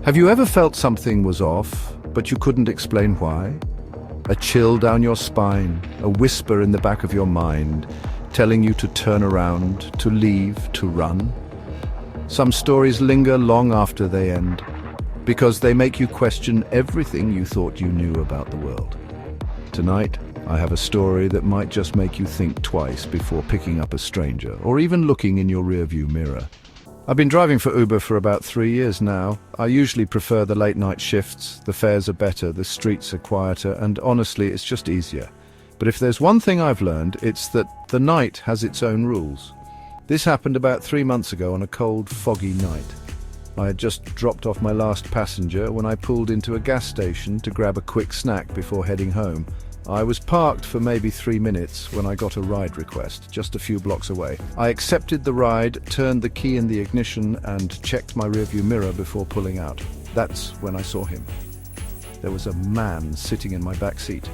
Have you ever felt something was off, but you couldn't explain why? A chill down your spine, a whisper in the back of your mind, telling you to turn around, to leave, to run. Some stories linger long after they end, because they make you question everything you thought you knew about the world. Tonight, I have a story that might just make you think twice before picking up a stranger, or even looking in your rearview mirror. I've been driving for Uber for about 3 years now. I usually prefer the late night shifts. The fares are better, the streets are quieter, and honestly, it's just easier. But if there's one thing I've learned, it's that the night has its own rules. This happened about 3 months ago on a cold, foggy night. I had just dropped off my last passenger when I pulled into a gas station to grab a quick snack before heading home. I was parked for maybe 3 minutes when I got a ride request, just a few blocks away. I accepted the ride, turned the key in the ignition, and checked my rearview mirror before pulling out. That's when I saw him. There was a man sitting in my back seat.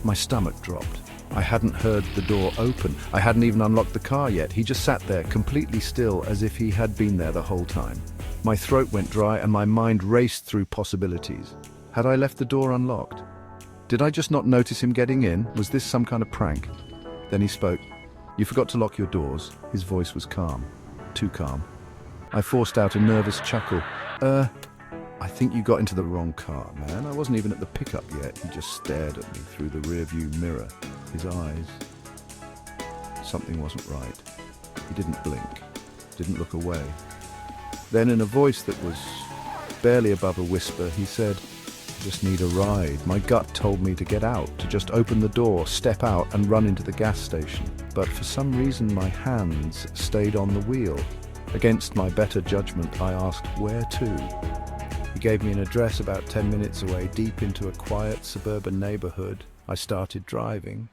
My stomach dropped. I hadn't heard the door open. I hadn't even unlocked the car yet. He just sat there, completely still, as if he had been there the whole time. My throat went dry and my mind raced through possibilities. Had I left the door unlocked? Did I just not notice him getting in? Was this some kind of prank? Then he spoke. "You forgot to lock your doors." His voice was calm. Too calm. I forced out a nervous chuckle. I think you got into the wrong car, man. I wasn't even at the pickup yet." He just stared at me through the rearview mirror. His eyes. Something wasn't right. He didn't blink. Didn't look away. Then in a voice that was barely above a whisper, he said, "I just need a ride. My gut told me to get out, to just open the door, step out and run into the gas station. But for some reason my hands stayed on the wheel. Against my better judgment, I asked, 'Where to?' He gave me an address about 10 minutes away, deep into a quiet suburban neighborhood. I started driving.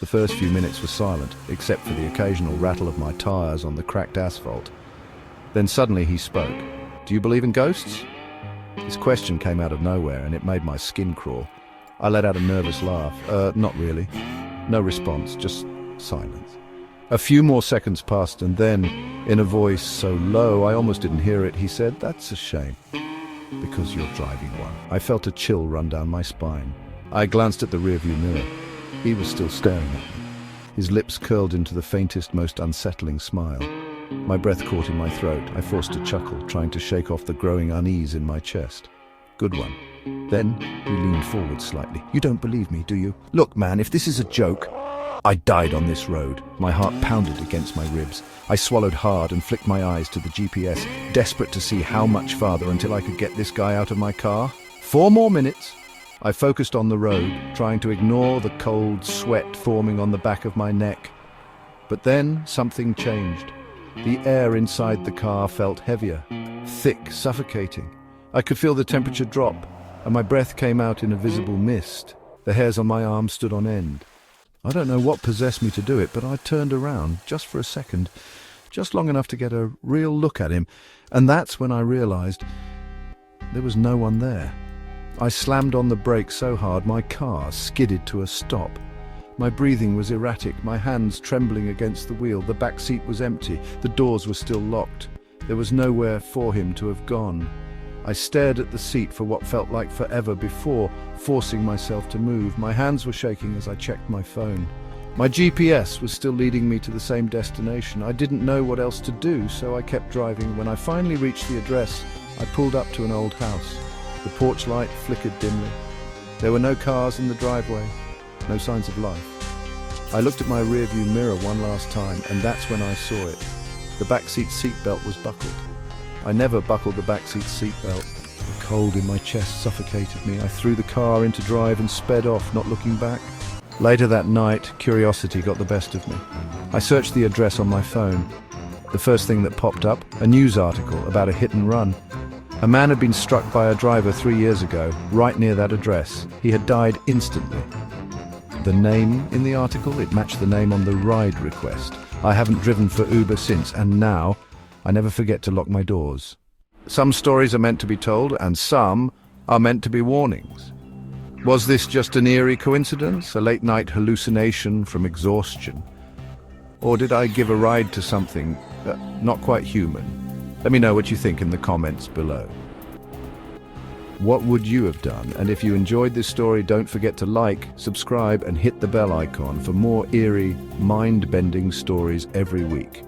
The first few minutes were silent, except for the occasional rattle of my tires on the cracked asphalt. Then suddenly he spoke. "Do you believe in ghosts?" His question came out of nowhere, and it made my skin crawl. I let out a nervous laugh. Not really." No response, just silence. A few more seconds passed, and then, in a voice so low I almost didn't hear it, he said, "That's a shame. Because you're driving one." I felt a chill run down my spine. I glanced at the rearview mirror. He was still staring at me. His lips curled into the faintest, most unsettling smile. My breath caught in my throat. I forced a chuckle, trying to shake off the growing unease in my chest. "Good one." Then he leaned forward slightly. "You don't believe me, do you? Look, man, if this is a joke, I died on this road." My heart pounded against my ribs. I swallowed hard and flicked my eyes to the GPS, desperate to see how much farther until I could get this guy out of my car. 4 more minutes. I focused on the road, trying to ignore the cold sweat forming on the back of my neck. But then something changed. The air inside the car felt heavier, thick, suffocating. I could feel the temperature drop, and my breath came out in a visible mist. The hairs on my arms stood on end. I don't know what possessed me to do it, but I turned around, just for a second, just long enough to get a real look at him, and that's when I realized there was no one there. I slammed on the brakes so hard my car skidded to a stop. My breathing was erratic, my hands trembling against the wheel. The back seat was empty, the doors were still locked. There was nowhere for him to have gone. I stared at the seat for what felt like forever before forcing myself to move. My hands were shaking as I checked my phone. My GPS was still leading me to the same destination. I didn't know what else to do, so I kept driving. When I finally reached the address, I pulled up to an old house. The porch light flickered dimly. There were no cars in the driveway, no signs of life. I looked at my rearview mirror one last time, and that's when I saw it. The backseat seatbelt was buckled. I never buckled the backseat seatbelt. The cold in my chest suffocated me. I threw the car into drive and sped off, not looking back. Later that night, curiosity got the best of me. I searched the address on my phone. The first thing that popped up, a news article about a hit and run. A man had been struck by a driver 3 years ago, right near that address. He had died instantly. The name in the article, it matched the name on the ride request. I haven't driven for Uber since, and now I never forget to lock my doors. Some stories are meant to be told, and some are meant to be warnings. Was this just an eerie coincidence, a late-night hallucination from exhaustion? Or did I give a ride to something not quite human? Let me know what you think in the comments below. What would you have done? And if you enjoyed this story, don't forget to like, subscribe, and hit the bell icon for more eerie, mind-bending stories every week.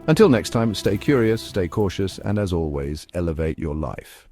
Until next time, stay curious, stay cautious, and as always, elevate your life.